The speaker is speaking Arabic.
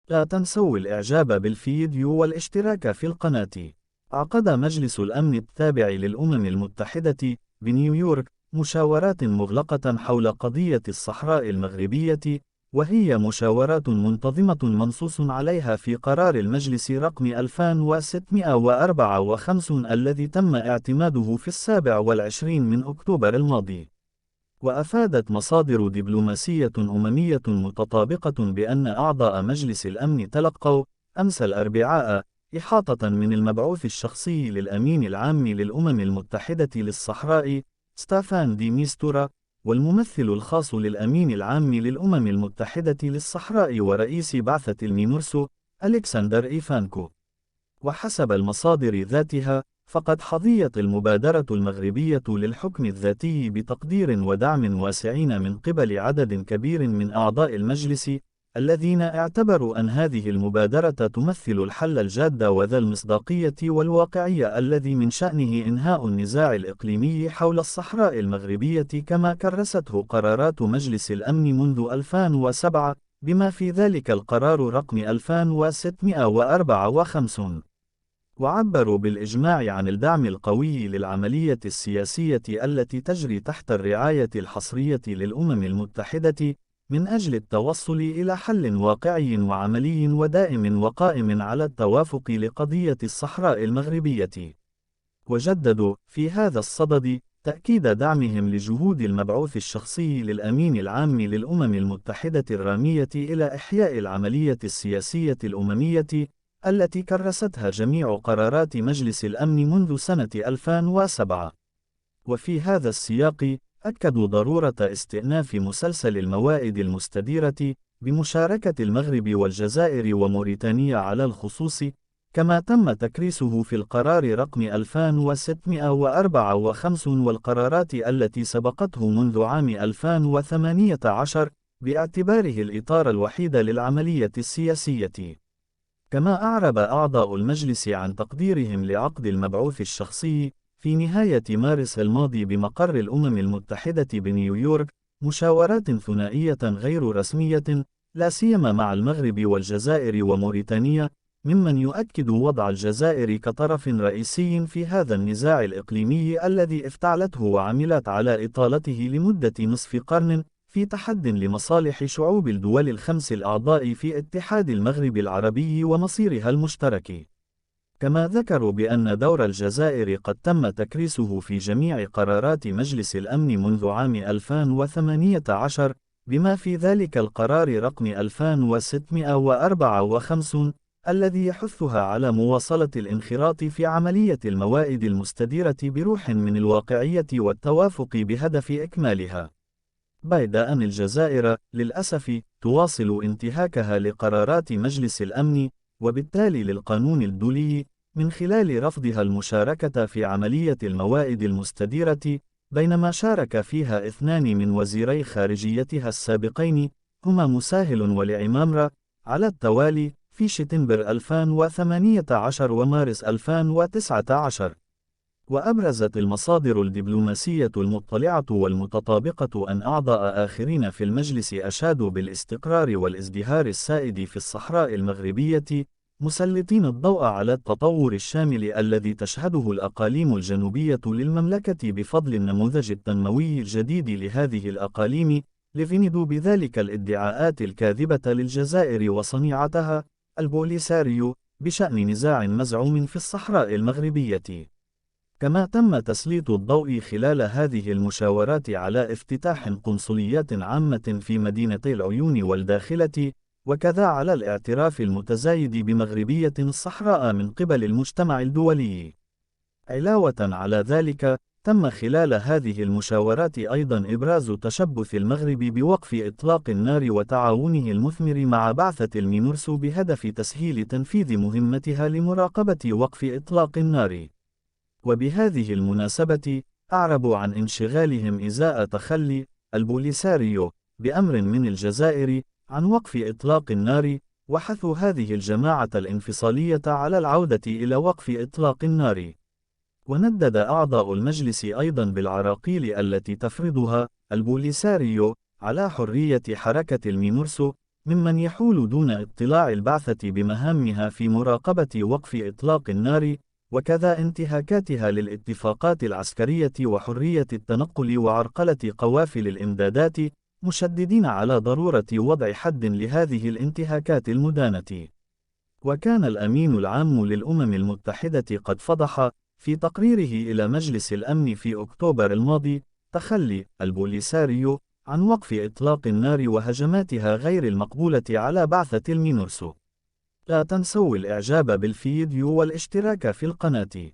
لا تنسوا الإعجاب بالفيديو والاشتراك في القناة. عقد مجلس الأمن التابع للأمم المتحدة بنيويورك مشاورات مغلقة حول قضية الصحراء المغربية، وهي مشاورات منتظمة منصوص عليها في قرار المجلس رقم 2654 الذي تم اعتماده في 27 من أكتوبر الماضي. وأفادت مصادر دبلوماسية أممية متطابقة بأن أعضاء مجلس الأمن تلقوا أمس الأربعاء إحاطة من المبعوث الشخصي للأمين العام للأمم المتحدة للصحراء ستافان دي ميستورا، والممثل الخاص للأمين العام للأمم المتحدة للصحراء ورئيس بعثة المينورسو ألكسندر إيفانكو. وحسب المصادر ذاتها، فقد حظيت المبادرة المغربية للحكم الذاتي بتقدير ودعم واسعين من قبل عدد كبير من أعضاء المجلس، الذين اعتبروا أن هذه المبادرة تمثل الحل الجاد وذا المصداقية والواقعية الذي من شأنه إنهاء النزاع الإقليمي حول الصحراء المغربية كما كرسته قرارات مجلس الأمن منذ 2007، بما في ذلك القرار رقم 2654. وعبروا بالإجماع عن الدعم القوي للعملية السياسية التي تجري تحت الرعاية الحصرية للأمم المتحدة من أجل التوصل إلى حل واقعي وعملي ودائم وقائم على التوافق لقضية الصحراء المغربية. وجددوا في هذا الصدد تأكيد دعمهم لجهود المبعوث الشخصي للأمين العام للأمم المتحدة الرامية إلى إحياء العملية السياسية الأممية التي كرستها جميع قرارات مجلس الأمن منذ سنة 2007. وفي هذا السياق أكدوا ضرورة استئناف مسلسل الموائد المستديرة بمشاركة المغرب والجزائر وموريتانيا على الخصوص، كما تم تكريسه في القرار رقم 2654 والقرارات التي سبقته منذ عام 2018 باعتباره الإطار الوحيد للعملية السياسية. كما أعرب أعضاء المجلس عن تقديرهم لعقد المبعوث الشخصي في نهاية مارس الماضي بمقر الأمم المتحدة بنيويورك مشاورات ثنائية غير رسمية، لا سيما مع المغرب والجزائر وموريتانيا، ممن يؤكد وضع الجزائر كطرف رئيسي في هذا النزاع الإقليمي الذي افتعلته وعملت على إطالته لمدة نصف قرن في تحد لمصالح شعوب الدول الخمس الأعضاء في اتحاد المغرب العربي ومصيرها المشترك. كما ذكروا بأن دور الجزائر قد تم تكريسه في جميع قرارات مجلس الأمن منذ عام 2018، بما في ذلك القرار رقم 2654 الذي يحثها على مواصلة الانخراط في عملية الموائد المستديرة بروح من الواقعية والتوافق بهدف إكمالها. بيد أن الجزائر للأسف تواصل انتهاكها لقرارات مجلس الأمن وبالتالي للقانون الدولي من خلال رفضها المشاركة في عملية الموائد المستديرة، بينما شارك فيها 2 من وزيري خارجيتها السابقين هما مساهل ولعمامرة على التوالي في شتنبر 2018 ومارس 2019. وأبرزت المصادر الدبلوماسية المطلعة والمتطابقة أن أعضاء آخرين في المجلس أشادوا بالاستقرار والازدهار السائد في الصحراء المغربية، مسلطين الضوء على التطور الشامل الذي تشهده الأقاليم الجنوبية للمملكة بفضل النموذج التنموي الجديد لهذه الأقاليم، لفندوا بذلك الادعاءات الكاذبة للجزائر وصنيعتها البوليساريو بشأن نزاع مزعوم في الصحراء المغربية. كما تم تسليط الضوء خلال هذه المشاورات على افتتاح قنصليات عامة في مدينتي العيون والداخلة، وكذا على الاعتراف المتزايد بمغربية الصحراء من قبل المجتمع الدولي. علاوة على ذلك، تم خلال هذه المشاورات أيضا إبراز تشبث المغرب بوقف إطلاق النار وتعاونه المثمر مع بعثة المينورسو بهدف تسهيل تنفيذ مهمتها لمراقبة وقف إطلاق النار. وبهذه المناسبة أعربوا عن انشغالهم إزاء تخلي البوليساريو بأمر من الجزائر عن وقف إطلاق النار، وحثوا هذه الجماعة الانفصالية على العودة إلى وقف إطلاق النار. وندد أعضاء المجلس أيضا بالعراقيل التي تفرضها البوليساريو على حرية حركة المينورسو، ممن يحول دون اطلاع البعثة بمهامها في مراقبة وقف إطلاق النار، وكذا انتهاكاتها للاتفاقات العسكرية وحرية التنقل وعرقلة قوافل الإمدادات، مشددين على ضرورة وضع حد لهذه الانتهاكات المدانة. وكان الأمين العام للأمم المتحدة قد فضح، في تقريره إلى مجلس الأمن في أكتوبر الماضي، تخلي البوليساريو عن وقف إطلاق النار وهجماتها غير المقبولة على بعثة المينورسو. لا تنسوا الإعجاب بالفيديو والاشتراك في القناة.